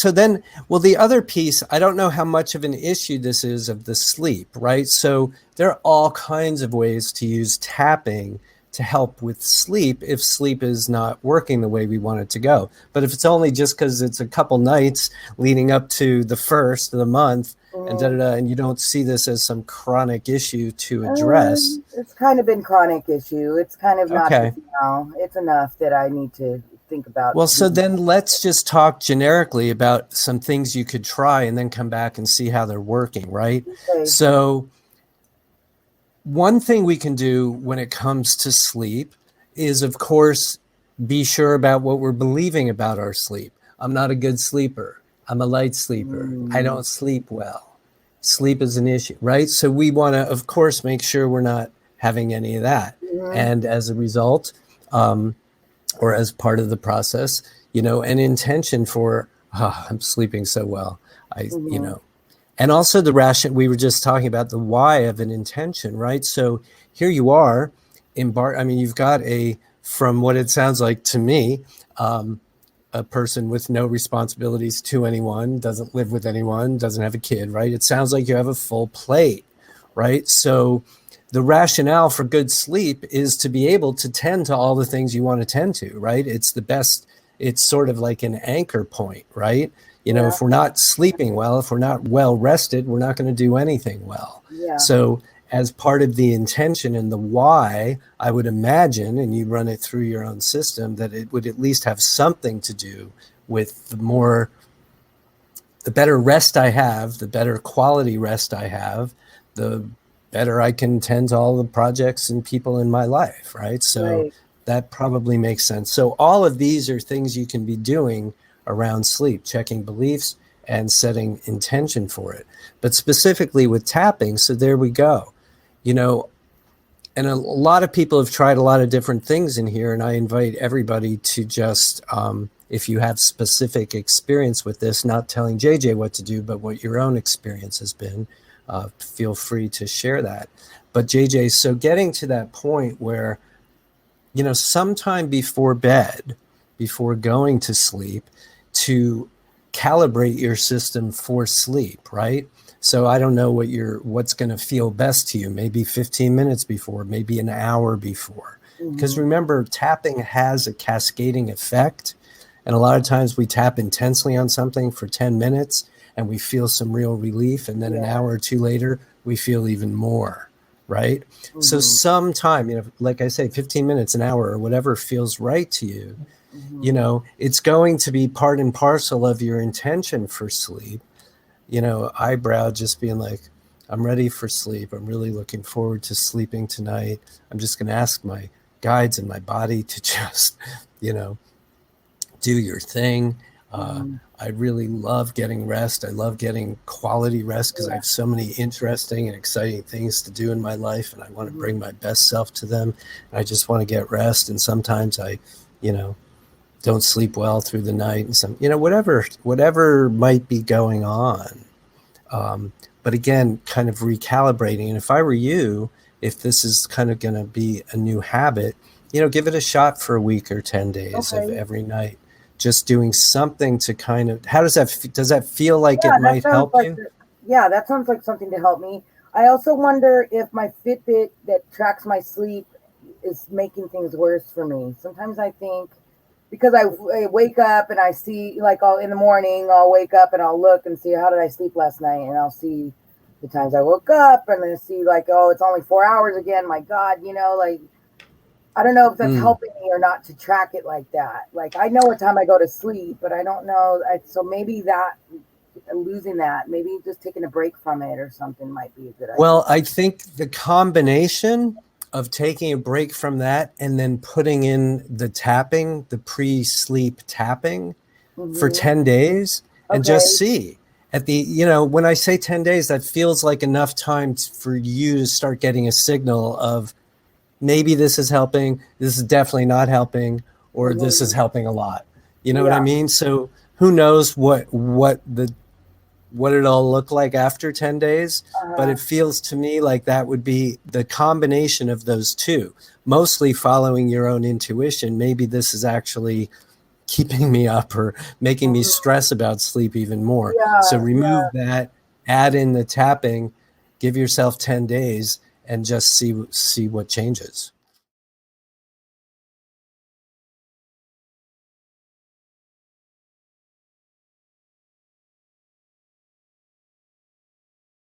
so then, well, the other piece, I don't know how much of an issue this is of the sleep, right? So there are all kinds of ways to use tapping to help with sleep if sleep is not working the way we want it to go. But if it's only just because it's a couple nights leading up to the first of the month, and you don't see this as some chronic issue to address. It's kind of been chronic issue. It's kind of not, it's enough that I need to think about. Well, so then let's just talk generically about some things you could try and then come back and see how they're working, right? Okay. So one thing we can do when it comes to sleep is, of course, be sure about what we're believing about our sleep. I'm not a good sleeper. I'm a light sleeper. I don't sleep well. Sleep is an issue, right? So we want to, of course, make sure we're not having any of that. And as a result, or as part of the process, an intention for, I'm sleeping so well. And also the ration, we were just talking about the why of an intention, right? So here you are, you've got from what it sounds like to me, a person with no responsibilities to anyone, doesn't live with anyone, doesn't have a kid, right? It sounds like you have a full plate, right? So the rationale for good sleep is to be able to tend to all the things you want to tend to, right? It's the best, it's sort of like an anchor point, right? If we're not sleeping well, if we're not well rested, we're not going to do anything well. Yeah. So as part of the intention and the why, I would imagine, and you run it through your own system, that it would at least have something to do with the better rest I have, the better quality rest I have, the better I can tend to all the projects and people in my life, right? So that probably makes sense. So all of these are things you can be doing around sleep, checking beliefs and setting intention for it. But specifically with tapping, so there we go. And a lot of people have tried a lot of different things in here, and I invite everybody to just, if you have specific experience with this, not telling JJ what to do, but what your own experience has been, feel free to share that. But JJ, so getting to that point where, sometime before bed, before going to sleep, to calibrate your system for sleep, right? So I don't know what's going to feel best to you. Maybe 15 minutes before, maybe an hour before. Because remember, tapping has a cascading effect. And a lot of times we tap intensely on something for 10 minutes and we feel some real relief. And then an hour or two later, we feel even more, right? So sometime, like I say, 15 minutes, an hour, or whatever feels right to you, it's going to be part and parcel of your intention for sleep. Eyebrow just being like, I'm ready for sleep. I'm really looking forward to sleeping tonight. I'm just going to ask my guides and my body to just, do your thing. I really love getting rest. I love getting quality rest because I have so many interesting and exciting things to do in my life, and I want to bring my best self to them. And I just want to get rest. And sometimes I, don't sleep well through the night, and whatever might be going on. But again, kind of recalibrating. And if I were you, if this is kind of going to be a new habit, give it a shot for a week or 10 days of every night, just doing something to kind of, does that feel like it might help you? Yeah, that sounds like something to help me. I also wonder if my Fitbit that tracks my sleep is making things worse for me. Sometimes I think, because I wake up and I see, in the morning, I'll wake up and I'll look and see how did I sleep last night, and I'll see the times I woke up, and then see it's only 4 hours again. My God, I don't know if that's helping me or not to track it like that. I know what time I go to sleep, but I don't know. So maybe that losing that, maybe just taking a break from it or something might be a good idea. Well, I think the combination of taking a break from that and then putting in the tapping, the pre-sleep tapping for 10 days and just see at the, when I say 10 days, that feels like enough time for you to start getting a signal of maybe this is helping, this is definitely not helping, or this is helping a lot. You know what I mean? So who knows what it'll look like after 10 days, but it feels to me like that would be the combination of those two, mostly following your own intuition. Maybe this is actually keeping me up or making me stress about sleep even more. So remove that, add in the tapping, give yourself 10 days and just see what changes.